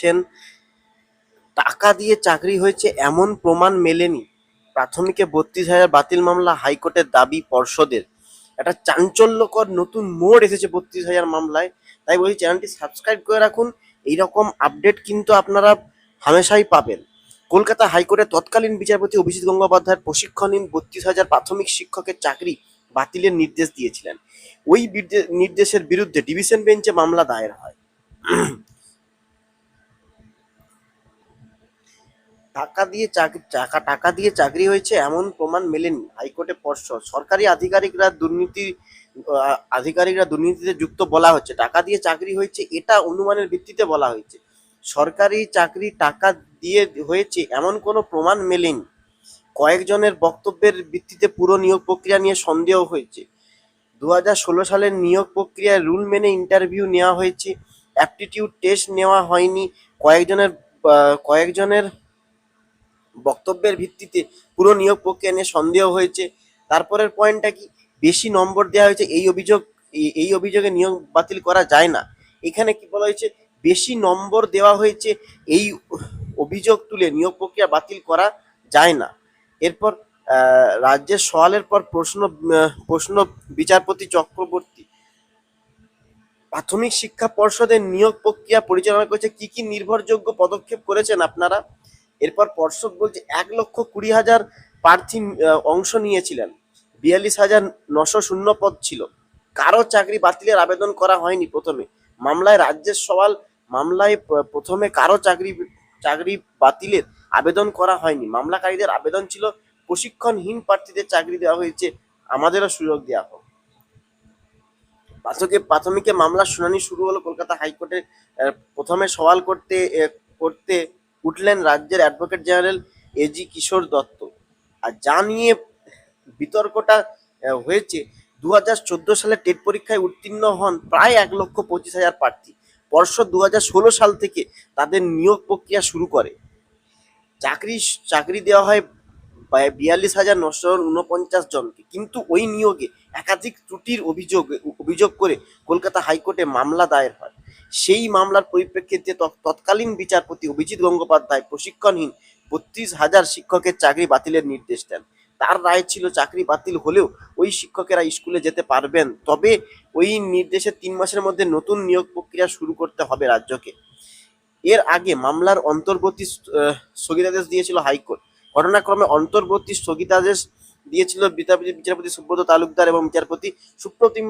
দেখছেন, টাকা দিয়ে চাকরি হয়েছে এমন প্রমাণ মেলেনি। প্রাথমিকে 32,000 বাতিল মামলা, হাইকোর্টের দাবি পর্ষদের। একটা চাঞ্চল্যকর নতুন মোড় এসেছে 32,000 মামলায়। তাই বলছি চ্যানেলটি সাবস্ক্রাইব করে রাখুন, এইরকম আপডেট কিন্তু আপনারা হামেশাই পাবেন। কলকাতা হাইকোর্টের তৎকালীন বিচারপতি অভিজিৎ গঙ্গোপাধ্যায়ের প্রশিক্ষণহীন 32,000 প্রাথমিক শিক্ষকের চাকরি বাতিলের নির্দেশ দিয়েছিলেন। ওই নির্দেশের বিরুদ্ধে ডিভিশন বেঞ্চে মামলা দায়ের হয়। টাকা দিয়ে চাকরি হয়েছে এমন প্রমাণ মেলেনি, হাইকোর্টে পর্ষদ। সরকারি আধিকারিকরা দুর্নীতিতে যুক্ত বলা হচ্ছে, টাকা দিয়ে চাকরি হয়েছে এটা অনুমানের ভিত্তিতে বলা হয়েছে। সরকারি চাকরি টাকা দিয়ে হয়েছে এমন কোনো প্রমাণ মেলেনি। কয়েকজনের বক্তব্যের ভিত্তিতে পুরো নিয়োগ প্রক্রিয়া নিয়ে সন্দেহ হয়েছে। 2016 সালের নিয়োগ প্রক্রিয়ায় রুল মেনে ইন্টারভিউ নেওয়া হয়েছে, অ্যাপটিটিউড টেস্ট নেওয়া হয়নি। কয়েকজনের বক্তব্যের ভিত্তিতে পুরো নিয়োগ প্রক্রিয়া নিয়ে সন্দেহ হয়েছে। তারপরের পয়েন্টটা কি, বেশি নম্বর দেওয়া হয়েছে এই অভিযোগে নিয়োগ বাতিল করা যায় না। এখানে কি বলা হয়েছে, বেশি নম্বর দেওয়া হয়েছে এই অভিযোগ তুলে নিয়োগ প্রক্রিয়া বাতিল করা যায় না। এরপর রাজ্যের সওয়ালের পর প্রশ্ন বিচারপতি চক্রবর্তী, প্রাথমিক শিক্ষা পর্ষদের নিয়োগ প্রক্রিয়া পরিচালনা করেছে, কি কি নির্ভরযোগ্য পদক্ষেপ করেছেন আপনারা। এরপর পর্ষদ বলছে 1,20,000 প্রার্থী অংশ নিয়েছিলেন, 42,900 শূন্য পদ ছিল, কারো চাকরি বাতিলের আবেদন করা হয়নি। মামলায় প্রথমে কারো চাকরি বাতিলের আবেদন করা হয়নি। মামলাকারীদের আবেদন ছিল প্রশিক্ষণহীন প্রার্থীদের চাকরি দেওয়া হয়েছে, আমাদেরও সুযোগ দেওয়া হোক। প্রাথমিকে মামলার শুনানি শুরু হলো কলকাতা হাইকোর্টে। প্রথমে সওয়াল করতে উঠলেন রাজ্যের অ্যাডভোকেট জেনারেল এজি কিশোর দত্ত। আর যা নিয়ে বিতর্কটা হয়েছে, 2014 সালে টেট পরীক্ষায় উত্তীর্ণ হন প্রায় 1,25,000 প্রার্থী। পর্ষদ 2016 সাল থেকে তাদের নিয়োগ প্রক্রিয়া শুরু করে। চাকরি দেওয়া হয় 42,949 জনকে, কিন্তু ওই নিয়োগে একাধিক ত্রুটির অভিযোগ করে কলকাতা হাইকোর্টে মামলা দায়ের হয়। সেই মামলার পরিপ্রেক্ষিতে তৎকালীন বিচারপতি অভিজিৎ গঙ্গোপাধ্যায় প্রশিক্ষণহীন 32,000 শিক্ষকের চাকরি বাতিলের নির্দেশ দেন। তার রায় ছিল চাকরি বাতিল হলেও ওই শিক্ষকেরা স্কুলে যেতে পারবেন, তবে ওই নির্দেশের 3 মাসের মধ্যে নতুন নিয়োগ প্রক্রিয়া শুরু করতে হবে রাজ্যকে। এর আগে মামলার অন্তর্বর্তী স্থগিতাদেশ দিয়েছিল হাইকোর্ট। ঘটনাক্রমে অন্তর্বর্তী স্থগিতাদেশ দিয়েছিল বিচারপতি সুব্রত তালুকদার এবং বিচারপতি সুপ্রতিম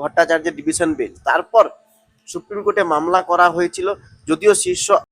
ভট্টাচার্যের ডিভিশন বেঞ্চ। তারপর সুপ্রিম কোর্টে মামলা করা হয়েছিল, যদিও শীর্ষ